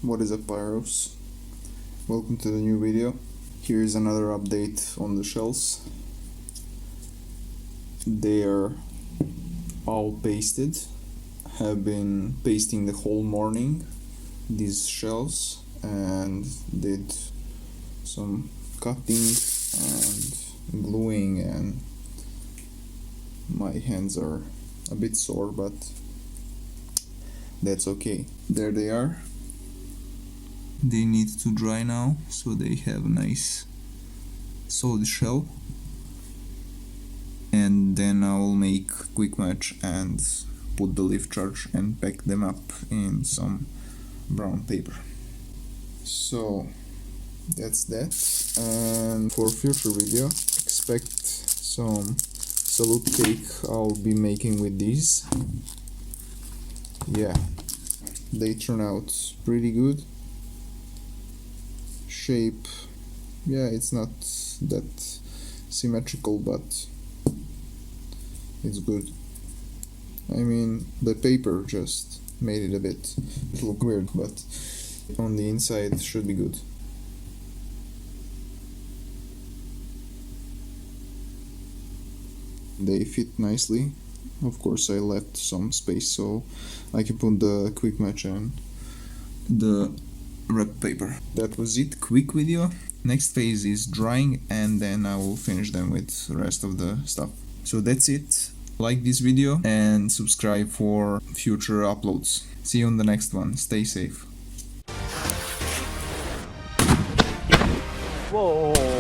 What is up, Pyros? Welcome to the new video. Here is another update on the shells. They are all pasted. Have been pasting the whole morning these shells and did some cutting and gluing, and my hands are a bit sore, but that's okay. There they are. They need to dry now, so they have a nice solid shell. And then I'll make quick match and put the lift charge and pack them up in some brown paper. So that's that. And for future video, expect some salute cake I'll be making with these. Yeah, they turn out pretty good. Shape, yeah, it's not that symmetrical, but it's good. I mean, the paper just made it a bit look weird, but on the inside it should be good. They fit nicely. Of course, I left some space so I can put the quick match and the wrap paper. That was it, quick video. Next phase is drying, and then I will finish them with the rest of the stuff. So that's it. Like this video and subscribe for future uploads. See you on the next one. Stay safe. Whoa.